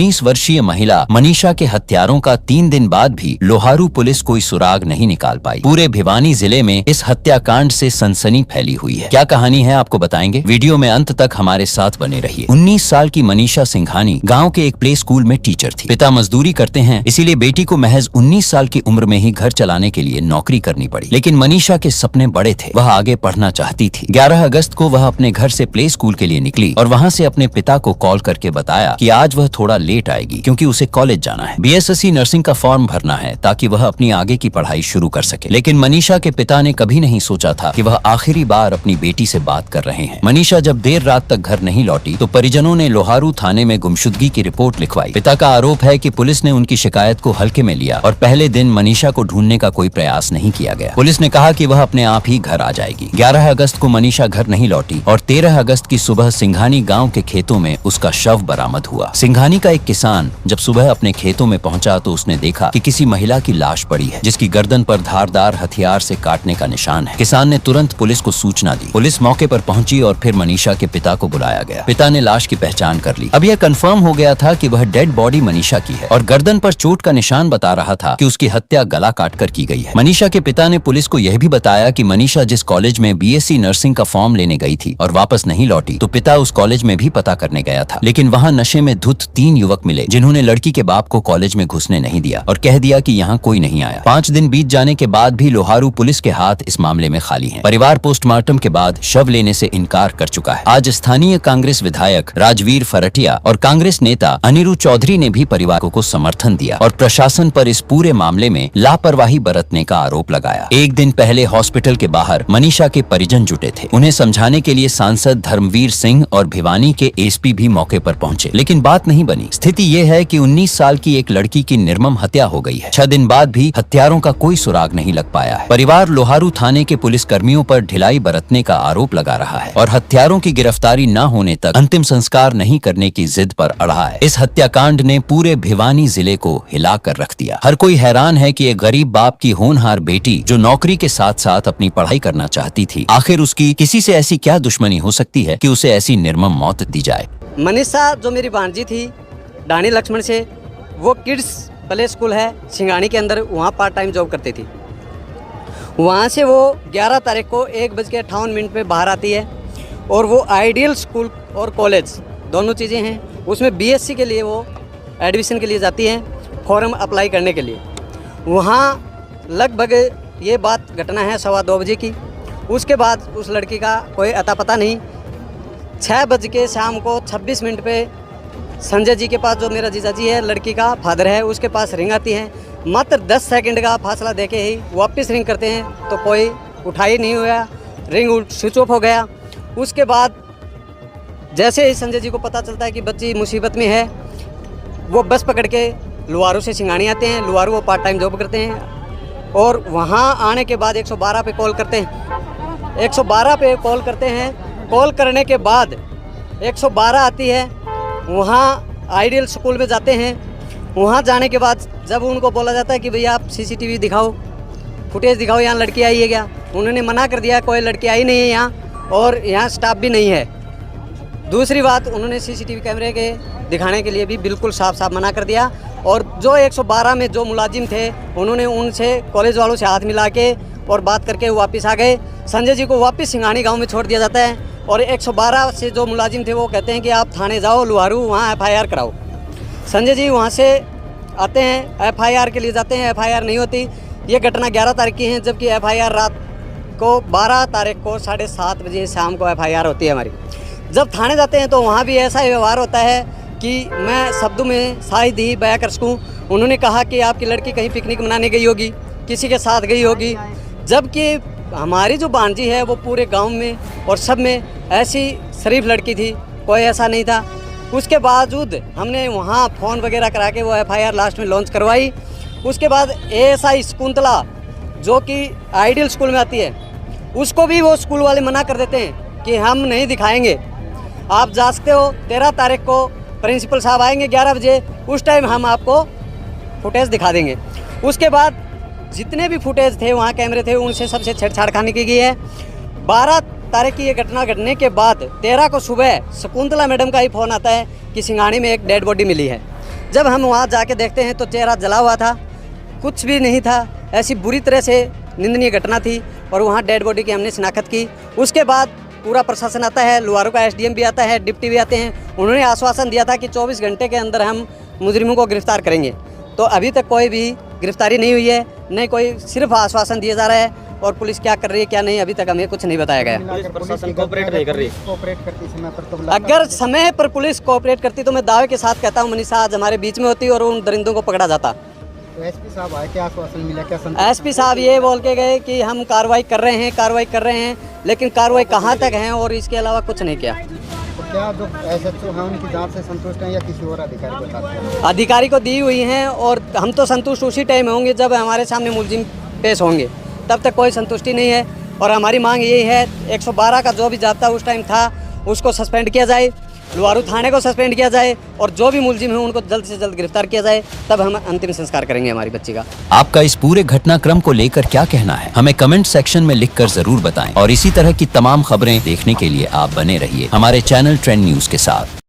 19 वर्षीय महिला मनीषा के हत्यारों का 3 दिन बाद भी लोहारू पुलिस कोई सुराग नहीं निकाल पाई। पूरे भिवानी जिले में इस हत्याकांड से सनसनी फैली हुई है। क्या कहानी है आपको बताएंगे, वीडियो में अंत तक हमारे साथ बने रहिए। 19 साल की मनीषा सिंघानी गाँव के एक प्ले स्कूल में टीचर थी। पिता मजदूरी करते हैं, इसीलिए बेटी को महज 19 साल की उम्र में ही घर चलाने के लिए नौकरी करनी पड़ी। लेकिन मनीषा के सपने बड़े थे, वह आगे पढ़ना चाहती थी। 11 अगस्त को वह अपने घर से प्ले स्कूल के लिए निकली और वहाँ से अपने पिता को कॉल करके बताया कि आज वह थोड़ा लेट आएगी क्योंकि उसे कॉलेज जाना है। बीएसएससी नर्सिंग का फॉर्म भरना है ताकि वह अपनी आगे की पढ़ाई शुरू कर सके। लेकिन मनीषा के पिता ने कभी नहीं सोचा था कि वह आखिरी बार अपनी बेटी से बात कर रहे हैं। मनीषा जब देर रात तक घर नहीं लौटी तो परिजनों ने लोहारू थाने में गुमशुदगी की रिपोर्ट लिखवाई। पिता का आरोप है कि पुलिस ने उनकी शिकायत को हल्के में लिया और पहले दिन मनीषा को ढूंढने का कोई प्रयास नहीं किया गया। पुलिस ने कहा कि वह अपने आप ही घर आ जाएगी। 11 अगस्त को मनीषा घर नहीं लौटी और 13 अगस्त की सुबह सिंघानी गांव के खेतों में उसका शव बरामद हुआ। सिंघानी का एक किसान जब सुबह अपने खेतों में पहुंचा तो उसने देखा कि किसी महिला की लाश पड़ी है जिसकी गर्दन पर धारदार हथियार से काटने का निशान है। किसान ने तुरंत पुलिस को सूचना दी। पुलिस मौके पर पहुंची और फिर मनीषा के पिता को बुलाया गया। पिता ने लाश की पहचान कर ली। अब यह कंफर्म हो गया था कि वह डेड बॉडी मनीषा की है और गर्दन पर चोट का निशान बता रहा था कि उसकी हत्या गला काटकर की गई है। मनीषा के पिता ने पुलिस को यह भी बताया कि मनीषा जिस कॉलेज में बीएससी नर्सिंग का फॉर्म लेने गई थी और वापस नहीं लौटी तो पिता उस कॉलेज में भी पता करने गया था। लेकिन वहाँ नशे में धुत 3 युवक मिले जिन्होंने लड़की के बाप को कॉलेज में घुसने नहीं दिया और कह दिया कि यहाँ कोई नहीं आया। 5 दिन बीत जाने के बाद भी लोहारू पुलिस के हाथ इस मामले में खाली हैं। परिवार पोस्टमार्टम के बाद शव लेने से इनकार कर चुका है। आज स्थानीय कांग्रेस विधायक राजवीर फरटिया और कांग्रेस नेता अनिरुद्ध चौधरी ने भी परिवार को समर्थन दिया और प्रशासन पर इस पूरे मामले में लापरवाही बरतने का आरोप लगाया। एक दिन पहले हॉस्पिटल के बाहर मनीषा के परिजन जुटे थे। उन्हें समझाने के लिए सांसद धर्मवीर सिंह और भिवानी के एसपी भी मौके पर पहुंचे, लेकिन बात नहीं बनी। स्थिति ये है कि 19 साल की एक लड़की की निर्मम हत्या हो गई है। 6 दिन बाद भी हत्यारों का कोई सुराग नहीं लग पाया है। परिवार लोहारू थाने के पुलिस कर्मियों पर ढिलाई बरतने का आरोप लगा रहा है और हत्यारों की गिरफ्तारी न होने तक अंतिम संस्कार नहीं करने की जिद पर अड़ा है। इस हत्याकांड ने पूरे भिवानी जिले को हिला कर रख दिया। हर कोई हैरान है कि एक गरीब बाप की होनहार बेटी जो नौकरी के साथ साथ अपनी पढ़ाई करना चाहती थी, आखिर उसकी किसी से ऐसी क्या दुश्मनी हो सकती है कि उसे ऐसी निर्मम मौत दी जाए। मनीषा जो मेरी भांजी थी डानी लक्ष्मण से, वो किड्स प्ले स्कूल है सिंघानी के अंदर, वहाँ पार्ट टाइम जॉब करती थी। वहाँ से वो 11 तारीख को 1:58 पे बाहर आती है और वो आइडियल स्कूल और कॉलेज दोनों चीज़ें हैं, उसमें बीएससी के लिए वो एडमिशन के लिए जाती हैं, फॉर्म अप्लाई करने के लिए। वहाँ लगभग ये बात घटना है 2:15 बजे की। उसके बाद उस लड़की का कोई अता पता नहीं। 6 बज के शाम को 26 मिनट पे संजय जी के पास, जो मेरा जीजाजी है, लड़की का फादर है, उसके पास रिंग आती है। मात्र 10 सेकंड का फासला देके ही वापस रिंग करते हैं तो कोई उठा ही नहीं हुआ, रिंग स्विच ऑफ हो गया। उसके बाद जैसे ही संजय जी को पता चलता है कि बच्ची मुसीबत में है, वो बस पकड़ के लोहारू से सिंघानी आते हैं। लोहारू वो पार्ट टाइम जॉब करते हैं और वहाँ आने के बाद 112 पे कॉल करते हैं। 112 पे कॉल करते हैं। कॉल करने के बाद 112 आती है। वहाँ आइडियल स्कूल में जाते हैं। वहाँ जाने के बाद जब उनको बोला जाता है कि भैया आप सीसीटीवी दिखाओ, फुटेज दिखाओ, यहाँ लड़की आई है क्या, उन्होंने मना कर दिया, कोई लड़की आई नहीं है यहाँ और यहाँ स्टाफ भी नहीं है। दूसरी बात, उन्होंने सीसीटीवी कैमरे के दिखाने के लिए भी बिल्कुल साफ साफ मना कर दिया। और जो 112 में जो मुलाजिम थे, उन्होंने उनसे, कॉलेज वालों से हाथ मिला के और बात करके वापस आ गए। संजय जी को वापस सिंघानी गांव में छोड़ दिया जाता है और 112 से जो मुलाजिम थे वो कहते हैं कि आप थाने जाओ लोहारू, वहाँ FIR कराओ। संजय जी वहाँ से आते हैं, FIR के लिए जाते हैं, FIR नहीं होती। ये घटना 11 तारीख की है, जबकि FIR रात को 12 तारीख को 7:30 बजे शाम को FIR होती है हमारी। जब थाने जाते हैं तो वहाँ भी ऐसा ही व्यवहार होता है कि मैं शब्दों में शायद ही बयां कर सकूँ। उन्होंने कहा कि आपकी लड़की कहीं पिकनिक मनाने गई होगी, किसी के साथ गई होगी, जबकि हमारी जो भांजी है वो पूरे गांव में और सब में ऐसी शरीफ लड़की थी, कोई ऐसा नहीं था। उसके बावजूद हमने वहाँ फ़ोन वगैरह करा के वो FIR लास्ट में लॉन्च करवाई। उसके बाद ASI शकुंतला जो कि आइडियल स्कूल में आती है, उसको भी वो स्कूल वाले मना कर देते हैं कि हम नहीं दिखाएंगे, आप जा सकते हो। 13 तारीख को प्रिंसिपल साहब आएंगे 11 बजे, उस टाइम हम आपको फुटेज दिखा देंगे। उसके बाद जितने भी फुटेज थे वहाँ कैमरे थे, उनसे सबसे छेड़छाड़ खाने की गई है। 12 तारीख की ये घटना घटने के बाद 13 को सुबह शकुंतला मैडम का ही फ़ोन आता है कि सिंघानी में एक डेड बॉडी मिली है। जब हम वहाँ जाके देखते हैं तो चेहरा जला हुआ था, कुछ भी नहीं था। ऐसी बुरी तरह से निंदनीय घटना थी और वहाँ डेड बॉडी की हमने शिनाख्त की। उसके बाद पूरा प्रशासन आता है, लोहारू का एसडीएम भी आता है, डिप्टी भी आते हैं। उन्होंने आश्वासन दिया था कि 24 घंटे के अंदर हम मुजरिमों को गिरफ्तार करेंगे। तो अभी तक कोई भी गिरफ्तारी नहीं हुई है, नहीं कोई, सिर्फ आश्वासन दिया जा रहा है। और पुलिस क्या कर रही है क्या नहीं, अभी तक हमें कुछ नहीं बताया गया। प्रशासन कोऑपरेट नहीं कर रही। कोऑपरेट करती समय पर तो अगर समय पर पुलिस कोऑपरेट करती तो मैं दावे के साथ कहता हूँ मनीषा आज हमारे बीच में होती और उन दरिंदों को पकड़ा जाता। तो एसपी साहब आए, क्या आश्वासन मिला, क्या एसपी साहब ये बोल के गए कि हम कार्रवाई कर रहे हैं, लेकिन कार्रवाई कहाँ तक है और इसके अलावा कुछ नहीं किया। तो क्या जो एसएचओ हैं उनकी जांच से संतुष्ट हैं या किसी और अधिकारी को साथ हैं? अधिकारी को दी हुई हैं और हम तो संतुष्ट उसी टाइम होंगे जब हमारे सामने मुलजिम पेश होंगे, तब तक कोई संतुष्टि नहीं है। और हमारी मांग यही है 112 का जो भी जाब्ता उस टाइम था उसको सस्पेंड किया जाए, लोहारू थाने को सस्पेंड किया जाए और जो भी मुलजिम है उनको जल्द से जल्द गिरफ्तार किया जाए, तब हम अंतिम संस्कार करेंगे हमारी बच्ची का। आपका इस पूरे घटनाक्रम को लेकर क्या कहना है, हमें कमेंट सेक्शन में लिखकर जरूर बताएं। और इसी तरह की तमाम खबरें देखने के लिए आप बने रहिए हमारे चैनल ट्रेंड न्यूज के साथ।